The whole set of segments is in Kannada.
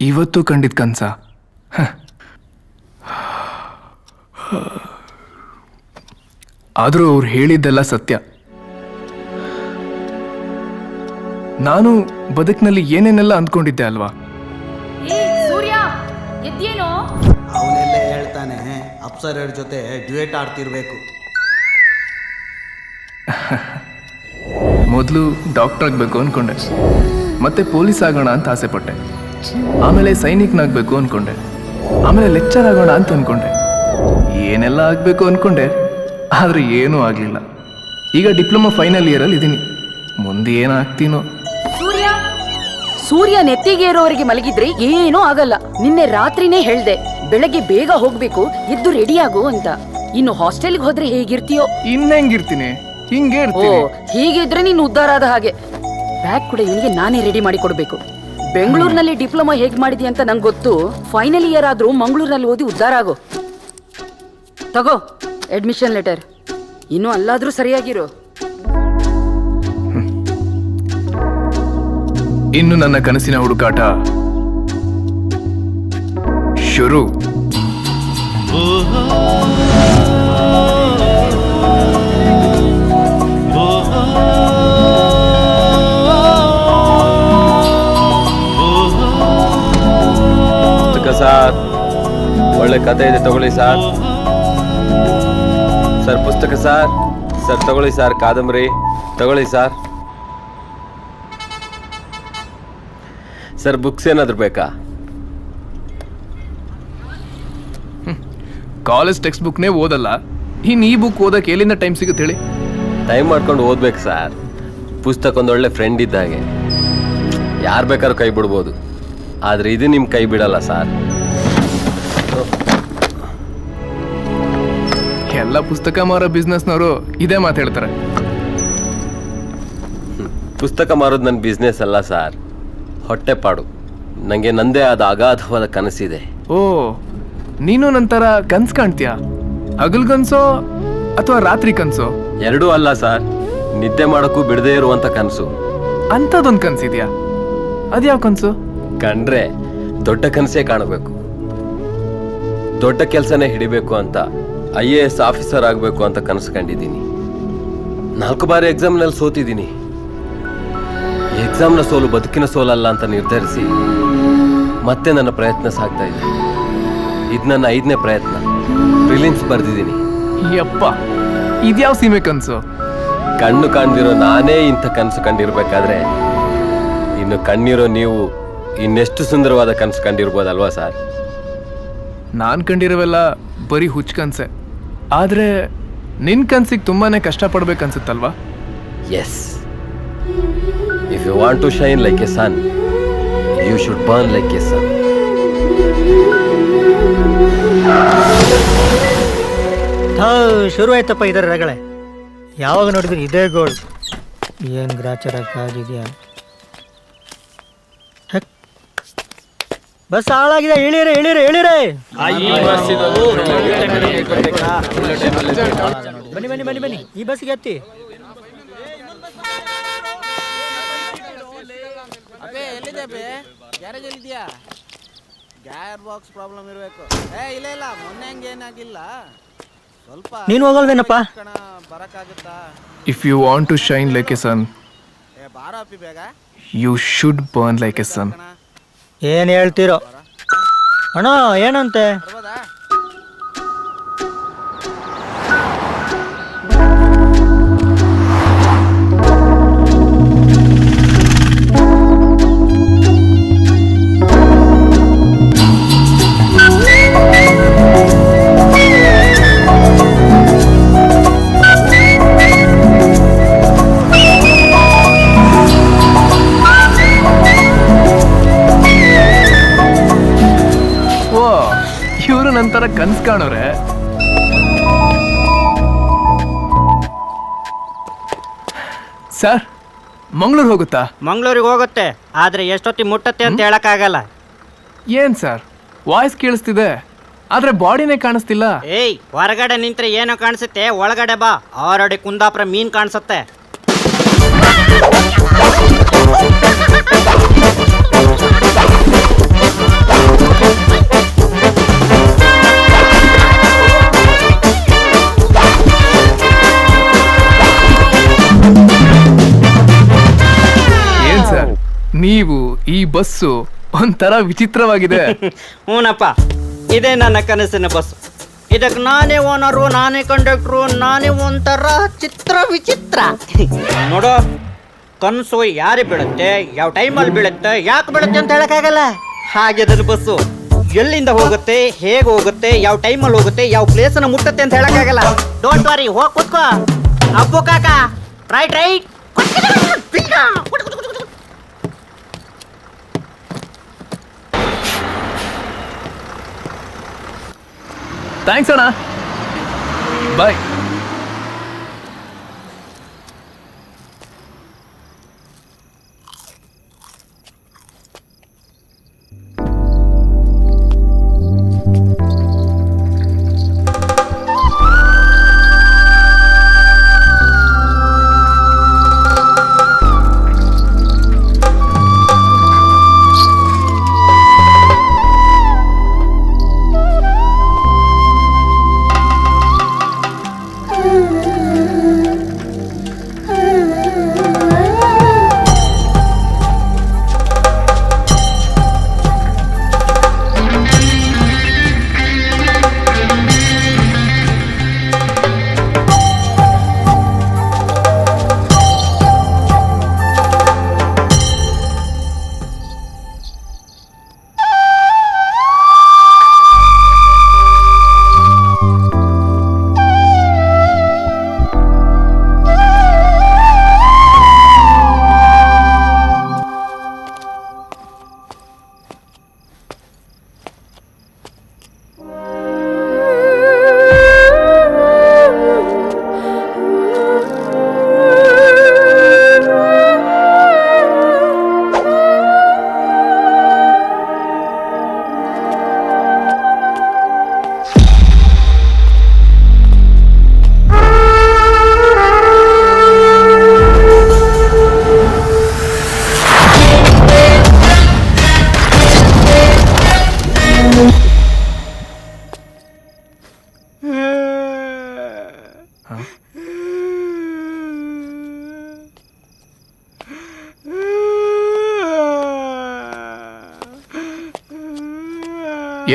ಇವತ್ತು ಕಂಡಿದ್ ಕನ್ಸ. ಆದರೂ ಅವ್ರು ಹೇಳಿದ್ದೆಲ್ಲ ಸತ್ಯ. ನಾನು ಬದುಕಿನಲ್ಲಿ ಏನೇನೆಲ್ಲ ಅಂದ್ಕೊಂಡಿದ್ದೆ ಅಲ್ವಾ. ಸೂರ್ಯ ಎದ್ದೇನೋ. ಅವನೆಲ್ಲೇ ಹೇಳ್ತಾನೆ ಅಪ್ಸರರ ಜೊತೆ ಡ್ಯೂಯೇಟ್ ಆಡ್ತಿರ್ಬೇಕು. ಮೊದಲು ಡಾಕ್ಟರ್ ಆಗಬೇಕು ಅಂದ್ಕೊಂಡೆ, ಮತ್ತೆ ಪೊಲೀಸ್ ಆಗೋಣ ಅಂತ ಆಸೆ ಪಟ್ಟೆ, ಆಮೇಲೆ ಸೈನಿಕನಾಗಬೇಕು ಅಂದ್ಕೊಂಡೆ, ಆಮೇಲೆ ಲೆಕ್ಚರ್ ಆಗೋಣ ಅಂತ ಅಂದ್ಕೊಂಡೆ. ಏನೆಲ್ಲ ಆಗಬೇಕು ಅಂದ್ಕೊಂಡೆ, ಆದರೆ ಏನೂ ಆಗಲಿಲ್ಲ. ಈಗ ಡಿಪ್ಲೊಮಾ ಫೈನಲ್ ಇಯರಲ್ಲಿ ಇದ್ದೀನಿ. ಮುಂದೆ ಏನಾಗ್ತೀನೋ. ಸೂರ್ಯ ನೆತ್ತಿಗೆ ಇರೋವರೆಗೆ ಮಲಗಿದ್ರೆ ಏನೂ ಆಗಲ್ಲ. ನಿನ್ನೆ ರಾತ್ರಿನೇ ಹೇಳ್ದೆ ಬೆಳಗ್ಗೆ ಬೇಗ ಹೋಗ್ಬೇಕು, ಎದ್ದು ರೆಡಿ ಆಗು ಅಂತ. ಇನ್ನು ಹಾಸ್ಟೆಲ್ಗೆ ಹೋದ್ರೆ ಹೇಗಿರ್ತೀಯೋ. ಇನ್ನೆಂಗಿರ್ತೀನಿ, ಹಿಂಗೆ ಓ, ಹೀಗಿದ್ರೆ ನೀನು ಉದ್ಧಾರ ಆದ ಹಾಗೆ. ಬ್ಯಾಗ್ ಕೂಡ ಇವನಿಗೆ ನಾನೇ ರೆಡಿ ಮಾಡಿ ಕೊಡ್ಬೇಕು. ಬೆಂಗಳೂರಿನಲ್ಲಿ ಡಿಪ್ಲೊಮಾ ಹೇಗ್ ಮಾಡಿದಿ ಅಂತ ನಂಗೆ ಗೊತ್ತು. ಫೈನಲ್ ಇಯರ್ ಆದ್ರೂ ಮಂಗಳೂರಿನಲ್ಲಿ ಓದಿ ಉದ್ಧಾರ ಆಗೋ. ತಗೋ ಅಡ್ಮಿಷನ್ ಲೆಟರ್. ಇನ್ನು ಅಲ್ಲಾದ್ರೂ ಸರಿಯಾಗಿರೋ. ಇನ್ನು ನನ್ನ ಕನಸಿನ ಹುಡುಕಾಟ ಶುರು. ಪುಸ್ತಕ ಸರ್, ಒಳ್ಳೆ ಕತೆ ಇದೆ, ತಗೊಳ್ಳಿ ಸರ್. ಸರ್ ಪುಸ್ತಕ ಸರ್. ಸರ್ ತಗೊಳ್ಳಿ ಸರ್, ಕಾದಂಬರಿ ತಗೊಳ್ಳಿ ಸರ್. ಸರ್ ಬುಕ್ಸ್ ಏನಾದ್ರು ಬೇಕಾ? ಕಾಲೇಜ್ ಟೆಕ್ಸ್ಟ್ ಬುಕ್ನೇ ಓದಲ್ಲ, ಇನ್ನು ಈ ಬುಕ್ ಓದಕ್ಕೆ ಎಲ್ಲಿಂದ ಟೈಮ್ ಸಿಗುತ್ತೆ ಹೇಳಿ? ಟೈಮ್ ಮಾಡ್ಕೊಂಡು ಓದ್ಬೇಕು ಸರ್. ಪುಸ್ತಕ ಒಂದೊಳ್ಳೆ ಫ್ರೆಂಡ್ ಇದ್ದಾಗೆ, ಯಾರು ಬೇಕಾದ್ರೂ ಕೈ ಬಿಡ್ಬೋದು, ಆದರೆ ಇದು ನಿಮ್ಮ ಕೈ ಬಿಡಲ್ಲ ಸರ್. ಎಲ್ಲ ಪುಸ್ತಕ ಮಾರೋ ಬಿಸ್ನೆಸ್ನವರು ಇದೇ ಮಾತು ಹೇಳ್ತಾರೆ. ಪುಸ್ತಕ ಮಾರೋದು ನನ್ನ ಬಿಸ್ನೆಸ್ ಅಲ್ಲ ಸರ್, ಹೊಟ್ಟೆಪಾಡು. ನನಗೆ ನಂದೇ ಆದ ಅಗಾಧವಾದ ಕನಸಿದೆ. ಓ, ನೀನು ನಂತರ ಕನ್ಸು ಕಾಣ್ತೀಯಾ? ಹಗಲ್ಗನ್ಸೋ ಅಥವಾ ರಾತ್ರಿ ಕನ್ಸೋ? ಎರಡೂ ಅಲ್ಲ ಸರ್, ನಿದ್ದೆ ಮಾಡೋಕ್ಕೂ ಬಿಡದೇ ಇರುವಂಥ ಕನಸು. ಅಂಥದ್ದೊಂದು ಕನಸಿದ್ಯಾ? ಅದ್ಯಾವ ಕನಸು? ಕಂಡ್ರೆ ದೊಡ್ಡ ಕನಸೇ ಕಾಣಬೇಕು, ದೊಡ್ಡ ಕೆಲಸನೇ ಹಿಡಿಬೇಕು ಅಂತ, IAS ಆಫೀಸರ್ ಆಗಬೇಕು ಅಂತ ಕನಸು ಕಂಡಿದ್ದೀನಿ. 4 ಬಾರಿ ಎಕ್ಸಾಮ್ನಲ್ಲಿ ಸೋತಿದ್ದೀನಿ. ಎಕ್ಸಾಮ್ನ ಸೋಲು ಬದುಕಿನ ಸೋಲಲ್ಲ ಅಂತ ನಿರ್ಧರಿಸಿ ಮತ್ತೆ ನನ್ನ ಪ್ರಯತ್ನ ಸಾಗ್ತಾ ಇದೆ. ಇದು ನನ್ನ 5ನೇ ಪ್ರಯತ್ನ. ಪ್ರಿಲಿಮ್ಸ್ ಬರೆದಿದ್ದೀನಿ. ಯಪ್ಪ, ಇದ್ಯಾವ ಸೀಮೆ ಕನಸು? ಕಣ್ಣು ಕಾಣ್ದಿರೋ ನಾನೇ ಇಂಥ ಕನಸು ಕಂಡಿರ್ಬೇಕಾದ್ರೆ ಇನ್ನು ಕಣ್ಣಿರೋ ನೀವು ಇನ್ನೆಷ್ಟು ಸುಂದರವಾದ ಕನಸು ಕಂಡಿರ್ಬೋದಲ್ವಾ ಸರ್? ನಾನು ಕಂಡಿರೋವೆಲ್ಲ ಬರೀ ಹುಚ್ಚು ಕನಸೆ. ಆದರೆ ನಿನ್ನ ಕನಸಿಗೆ ತುಂಬಾನೇ ಕಷ್ಟಪಡ್ಬೇಕನ್ಸುತ್ತಲ್ವಾ? S. If you want to shine like a sun, you should burn like a sun. ಶುರು ಆಯ್ತಪ್ಪ ಇದರ ರಗಳೆ. ಯಾವಾಗ ನೋಡಿದ್ರು ಇದೇ ಗೋಳ್. ಏನು ಗ್ರಾಚಾರ ಕಾದಿದ್ಯಾ? ಬಸ್ ಹಾಳಾಗಿದೆ, ಇಳಿರೆ ಇಳಿರೆ ಇಳಿರೆ. ಬನ್ನಿ ಬನ್ನಿ ಬನ್ನಿ ಬನ್ನಿ, ಈ ಬಸ್ಗೆ ಹತ್ತಿ. ಗ್ಯಾರ್ ಬಾಕ್ಸ್ ಪ್ರಾಬ್ಲಮ್ ಇರಬೇಕು. ಇಲ್ಲ ಇಲ್ಲ, ಮೊನ್ನೆ ಹಂಗೆ ಏನಾಗಿಲ್ಲ. ಸ್ವಲ್ಪ ನೀನು ಹೋಗಲ್ವೇನಪ್ಪ? ಬರಕ್ಕಾಗುತ್ತಾ? If you want to shine like a sun, ಬಾರ ಅಪ್ಪಿ ಬೇಗ. You should burn like a sun. ಏನು ಹೇಳ್ತೀರೋ ಅಣ್ಣ? ಏನಂತೆ? ಬರ್ಬೋದಾ? ನಂತರ ಕನ್ಸು ಕಾಣೋರೆ. ಸರ್, ಮಂಗಳೂರು ಹೋಗುತ್ತಾ? ಮಂಗಳೂರಿಗೆ ಹೋಗುತ್ತೆ, ಆದರೆ ಎಷ್ಟೊತ್ತಿಗೆ ಮುಟ್ಟತ್ತೆ ಅಂತ ಹೇಳಕ್ಕಾಗಲ್ಲ. ಏನ್ ಸರ್, ವಾಯ್ಸ್ ಕೇಳಿಸ್ತಿದೆ ಆದ್ರೆ ಬಾಡಿನೇ ಕಾಣಿಸ್ತಿಲ್ಲ. ಏಯ್, ಹೊರಗಡೆ ನಿಂತ್ರೆ ಏನೋ ಕಾಣಿಸುತ್ತೆ, ಒಳಗಡೆ ಬಾ. ಆರಡಿ ಕುಂದಾಪುರ ಮೀನ್ ಕಾಣಿಸುತ್ತೆ. ನೀವು, ಈ ಬಸ್ಸು ಒಂಥರ ವಿಚಿತ್ರವಾಗಿದೆ. ಹ್ಞೂನಪ್ಪ, ಇದೇ ನನ್ನ ಕನಸಿನ ಬಸ್. ಇದಕ್ಕೆ ನಾನೇ ಓನರು, ನಾನೇ ಕಂಡಕ್ಟ್ರು, ನಾನೇ ಒಂಥರ ಚಿತ್ರ ವಿಚಿತ್ರ. ನೋಡು, ಕನಸು ಯಾರಿಗೆ ಬೀಳುತ್ತೆ, ಯಾವ ಟೈಮಲ್ಲಿ ಬೀಳುತ್ತೆ, ಯಾಕೆ ಬೀಳುತ್ತೆ ಅಂತ ಹೇಳಕ್ಕಾಗಲ್ಲ. ಹಾಗೆ ಅದನ್ನು ಬಸ್ಸು ಎಲ್ಲಿಂದ ಹೋಗುತ್ತೆ, ಹೇಗೆ ಹೋಗುತ್ತೆ, ಯಾವ ಟೈಮಲ್ಲಿ ಹೋಗುತ್ತೆ, ಯಾವ ಪ್ಲೇಸನ್ನು ಮುಟ್ಟುತ್ತೆ ಅಂತ ಹೇಳಕ್ಕಾಗಲ್ಲ. ಡೋಂಟ್ ವರಿ, ಹೋಗಿ ಕೂತ್ಕೋ. ಅಪ್ಪು ಕಾಕ, ರೈಟ್ ರೈಟ್. ಥ್ಯಾಂಕ್ಸ್ ಅಣ್ಣ, ಬಾಯ್.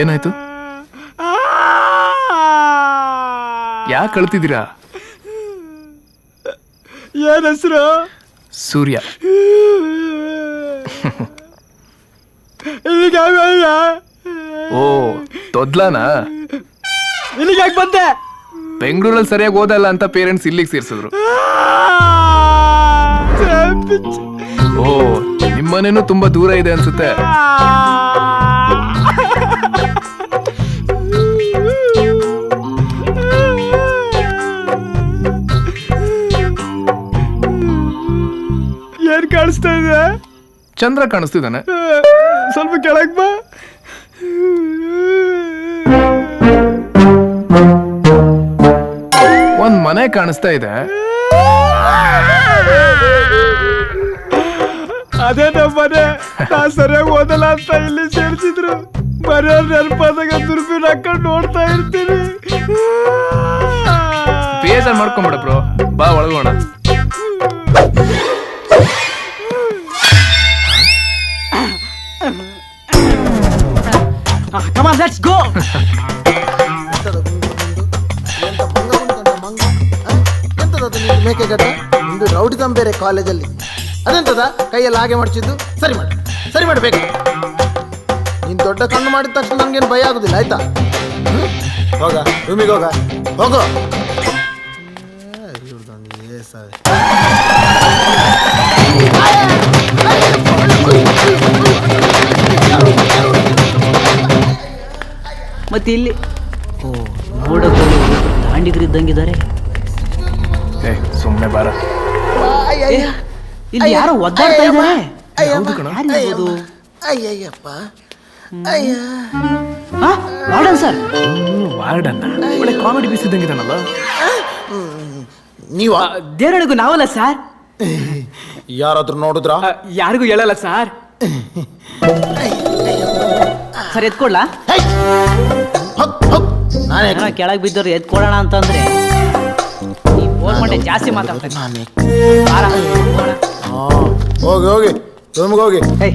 ಏನಾಯ್ತು? ಯಾಕೆ ಅಳ್ತಿದ್ದೀರಾ? ಏನ್ ಹೆಸರು? ಸೂರ್ಯ. ಓ, ತೊದ್ಲಾನಾ? ಇಲ್ಲಿಗೆ ಯಾಕೆ ಬಂದೆ? ಬೆಂಗಳೂರಲ್ಲಿ ಸರಿಯಾಗಿ ಓದಲ್ಲ ಅಂತ ಪೇರೆಂಟ್ಸ್ ಇಲ್ಲಿಗೆ ಸೇರ್ಸಿದ್ರು. ಓ, ನಿಮ್ಮನೇನು ತುಂಬಾ ದೂರ ಇದೆ ಅನ್ಸುತ್ತೆ. ಏನ್ ಕಾಣಿಸ್ತಾ ಇದೆ? ಚಂದ್ರ ಕಾಣಿಸ್ತಿದ್ದಾನೆ. ಸ್ವಲ್ಪ ಕೆಳಗ್ ಬಾ. ಒಂದ್ ಮನೆ ಕಾಣಿಸ್ತಾ ಇದೆ. ಅದೇ ನಮ್ಮ ಮನೆ. ನಾ ಸರಿಯಾಗಿ ಓದಲ್ಲ ಅಂತ ಇಲ್ಲಿ ಸೇರಿಸಿದ್ರು. ಮನೆಯವ್ರ ನೆನಪಾದಾಗ ದುರ್ಬೀನ್ ಹಾಕೊಂಡು ನೋಡ್ತಾ ಇರ್ತೀನಿ. ಬೇಜಾರ್ ಮಾಡ್ಕೊಂಬಿಡ ಬ್ರೋ, ಬಾ ಒಳಗೋಣ. Come on, let's go. ಎಂತದದು ನಿಂದು ಮೇಕೆಗಡ್ಡ? ನಿಂದು ರೌಡಿಸಂ ಬೇರೆ ಕಾಲೇಜಲ್ಲಿ. ಅದೆಂತದ ಕೈಯಲ್ಲಿ ಹಾಗೆ ಮಾಡ್ತಿದ್ದು? ಸರಿ ಮಾಡಿ, ಸರಿ ಮಾಡಬೇಕು. ನೀನು ದೊಡ್ಡ ಕಣ್ಣು ಮಾಡಿದ ತಕ್ಷಣ ನನಗೇನು ಭಯ ಆಗುದಿಲ್ಲ, ಆಯ್ತಾ? ಹೋಗ ರೂಮಿಗೆ ಹೋಗ, ಹೋಗೋ. ಮತ್ತೆ ಇಲ್ಲಿ ಓ ನೋಡೋಕೆ ದಾಂಡಿಗರಿದ್ದಂಗಿದ್ದಾರೆ. ಏ ಸುಮ್ಮನೆ ಬಾರ. ಇಲ್ಲಿ ಯಾರೋ ಒದ್ದಾಡ್ತಾ ಇದ್ದಾರೆ. ಅಯ್ಯಯ್ಯಪ್ಪ, ಅಯ್ಯ ವಾರ್ಡನ್ ಸರ್. ವಾರ್ಡನ್ ಒಳ್ಳೆ ಕಾಮಿಡಿ ಬೀಸಿದ್ದಂಗಿದಾನಲ್ಲ. ನೀವು ದೇವರಣಿಗೂ ನಾವಲ್ಲ ಸರ್. ಯಾರಾದ್ರೂ ನೋಡಿದ್ರ? ಯಾರಿಗೂ ಹೇಳಲ್ಲ ಸರ್. ಸರ್ ಎತ್ಕೊಳ್ಳ. ನಾನೇ ಕೆಳಗೆ ಬಿದ್ದವ್ರು ಎತ್ಕೊಳ್ಳೋಣ ಅಂತಂದ್ರೆ ಈ ಫೋನ್ ಮಾಡಿ ಜಾಸ್ತಿ ಮಾತಾಡ್ತಾರೆ. ಹೋಗಿ ಹೋಗಿ ರೂಮ್ಗೆ ಹೋಗಿ ಏಯ್